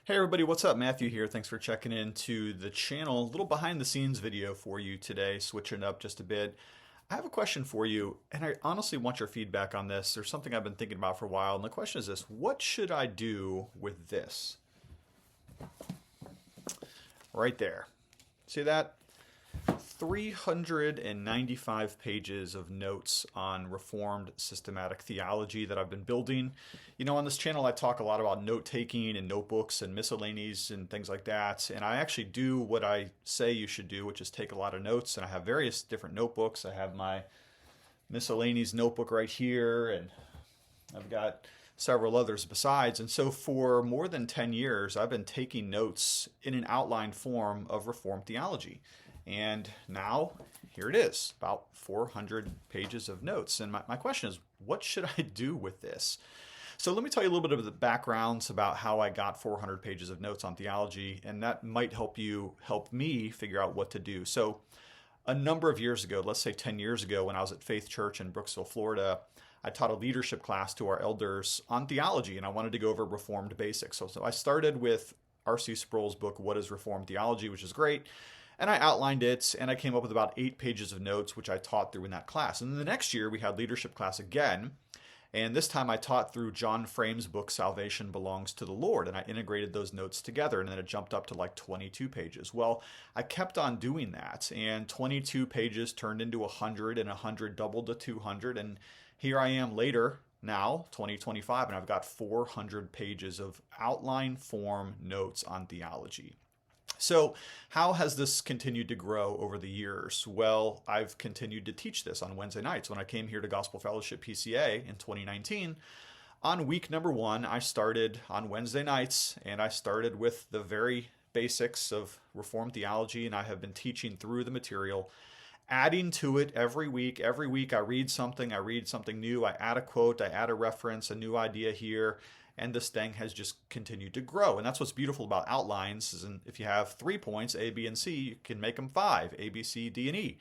Hey everybody, what's up? Matthew here. Thanks for checking into the channel. A little behind the scenes video for you today, switching it up just a bit. I have a question for you, and I honestly want your feedback on this. There's something I've been thinking about for a while, and the question is this: what should I do with this? Right there. See that? 395 pages of notes on Reformed systematic theology that I've been building. You know, on this channel, I talk a lot about note taking and notebooks and miscellanies and things like that. And I actually do what I say you should do, which is take a lot of notes. And I have various different notebooks. I have my miscellaneous notebook right here, and I've got several others besides. And so for more than 10 years, I've been taking notes in an outline form of Reformed theology. And now here it is, about 400 pages of notes. And my question is, what should I do with this? So let me tell you a little bit of the backgrounds about how I got 400 pages of notes on theology, and that might help me figure out what to do. So a number of years ago, let's say 10 years ago, when I was at Faith Church in Brooksville, Florida, I taught a leadership class to our elders on theology, and I wanted to go over Reformed basics. So I started with R.C. Sproul's book, What is Reformed Theology, which is great. And I outlined it, and I came up with about 8 pages of notes, which I taught through in that class. And then the next year, we had leadership class again. And this time I taught through John Frame's book, Salvation Belongs to the Lord. And I integrated those notes together, and then it jumped up to like 22 pages. Well, I kept on doing that, and 22 pages turned into 100, and 100 doubled to 200. And here I am later, now, 2025, and I've got 400 pages of outline form notes on theology. So how has this continued to grow over the years? Well, I've continued to teach this on Wednesday nights. When I came here to Gospel Fellowship PCA in 2019, on week number 1, I started on Wednesday nights, and I started with the very basics of Reformed theology, and I have been teaching through the material, adding to it every week. Every week I read something new, I add a quote, I add a reference, a new idea here. And this thing has just continued to grow. And that's what's beautiful about outlines. Is if you have 3 points, A, B, and C, you can make them 5, A, B, C, D, and E.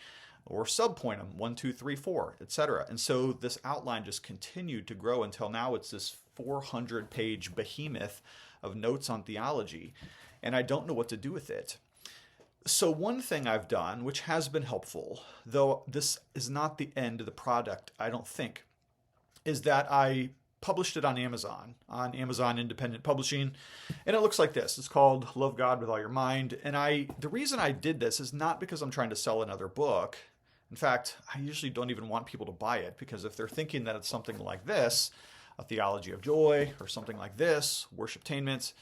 Or subpoint them, 1, 2, 3, 4, etc. And so this outline just continued to grow until now it's this 400-page behemoth of notes on theology. And I don't know what to do with it. So one thing I've done, which has been helpful, though this is not the end of the product, I don't think, is that I published it on Amazon Independent Publishing, and it looks like this. It's called Love God with All Your Mind, and the reason I did this is not because I'm trying to sell another book. In fact, I usually don't even want people to buy it, because if they're thinking that it's something like this, A Theology of Joy, or something like this, Worshiptainment,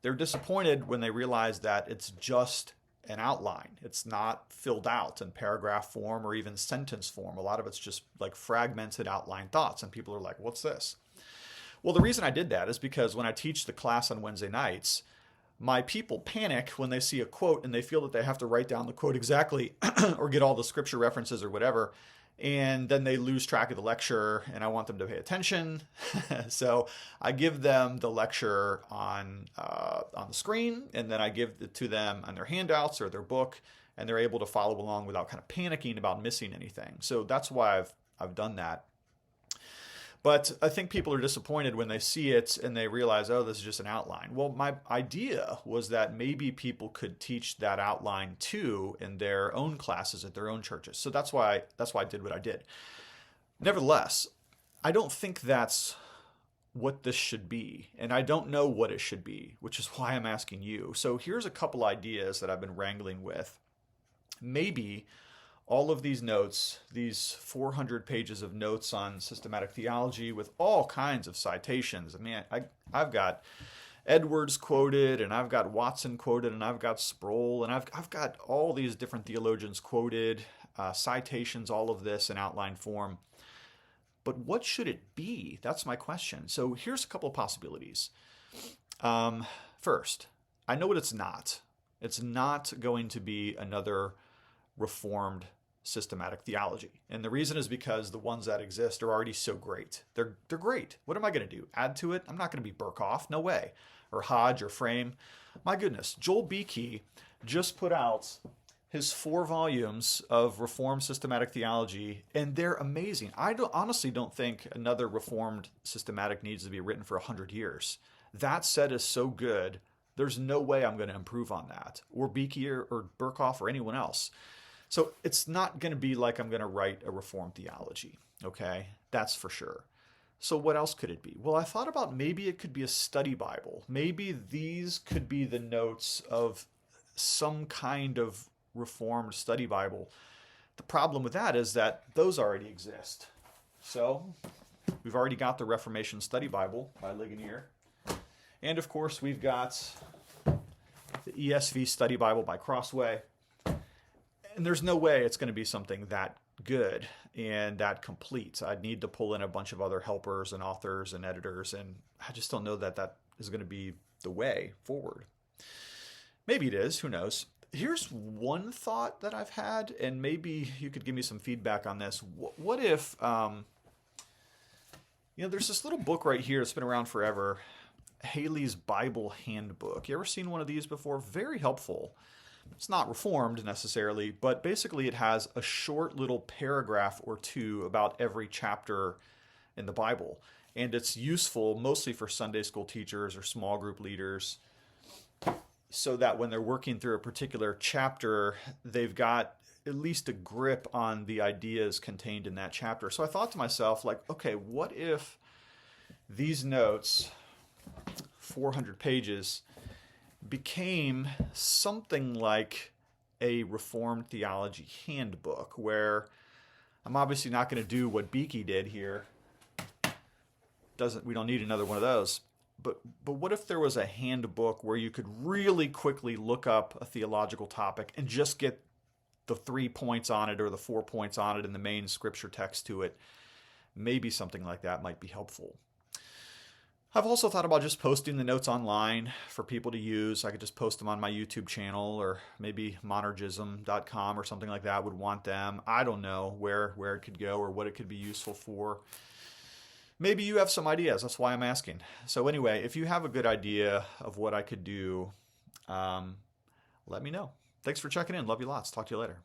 they're disappointed when they realize that it's just an outline. It's not filled out in paragraph form or even sentence form. A lot of it's just like fragmented outline thoughts, and people are like, what's this? Well, the reason I did that is because when I teach the class on Wednesday nights, my people panic when they see a quote and they feel that they have to write down the quote exactly or get all the scripture references or whatever, and then they lose track of the lecture, and I want them to pay attention. So I give them the lecture on the screen, and then I give it to them on their handouts or their book, and they're able to follow along without kind of panicking about missing anything. So that's why I've done that. But I think people are disappointed when they see it and they realize, oh, this is just an outline. Well, my idea was that maybe people could teach that outline too in their own classes at their own churches. So that's why I did what I did. Nevertheless, I don't think that's what this should be, and I don't know what it should be, which is why I'm asking you. So here's a couple ideas that I've been wrangling with. Maybe all of these notes, these 400 pages of notes on systematic theology with all kinds of citations. I mean, I've got Edwards quoted, and I've got Watson quoted, and I've got Sproul, and I've got all these different theologians quoted, citations, all of this in outline form. But what should it be? That's my question. So here's a couple of possibilities. First, I know what it's not. It's not going to be another Reformed systematic theology. And the reason is because the ones that exist are already so great. They're great. What am I going to do? Add to it? I'm not going to be Burkhoff. No way. Or Hodge or Frame. My goodness. Joel Beakey just put out his 4 volumes of Reformed systematic theology, and they're amazing. I honestly don't think another Reformed systematic needs to be written for 100 years. That set is so good. There's no way I'm going to improve on that, or Beeke or Burkhoff or anyone else. So it's not going to be like I'm going to write a Reformed theology, okay? That's for sure. So what else could it be? Well, I thought about maybe it could be a study Bible. Maybe these could be the notes of some kind of Reformed study Bible. The problem with that is that those already exist. So we've already got the Reformation Study Bible by Ligonier. And of course, we've got the ESV Study Bible by Crossway. And there's no way it's going to be something that good and that complete. I'd need to pull in a bunch of other helpers and authors and editors, and I just don't know that that is going to be the way forward. Maybe it is, who knows. Here's one thought that I've had, and maybe you could give me some feedback on this. What if, there's this little book right here that's been around forever, Haley's Bible Handbook. You ever seen one of these before? Very helpful. It's not Reformed necessarily, but basically it has a short little paragraph or two about every chapter in the Bible. And it's useful mostly for Sunday school teachers or small group leaders, so that when they're working through a particular chapter, they've got at least a grip on the ideas contained in that chapter. So I thought to myself, like, okay, what if these notes, 400 pages, became something like a Reformed theology handbook, where I'm obviously not going to do what Beeke did here. We don't need another one of those. But what if there was a handbook where you could really quickly look up a theological topic and just get the 3 points on it or the 4 points on it and the main scripture text to it? Maybe something like that might be helpful. I've also thought about just posting the notes online for people to use. I could just post them on my YouTube channel, or maybe monergism.com or something like that would want them. I don't know where it could go or what it could be useful for. Maybe you have some ideas. That's why I'm asking. So anyway, if you have a good idea of what I could do, let me know. Thanks for checking in. Love you lots. Talk to you later.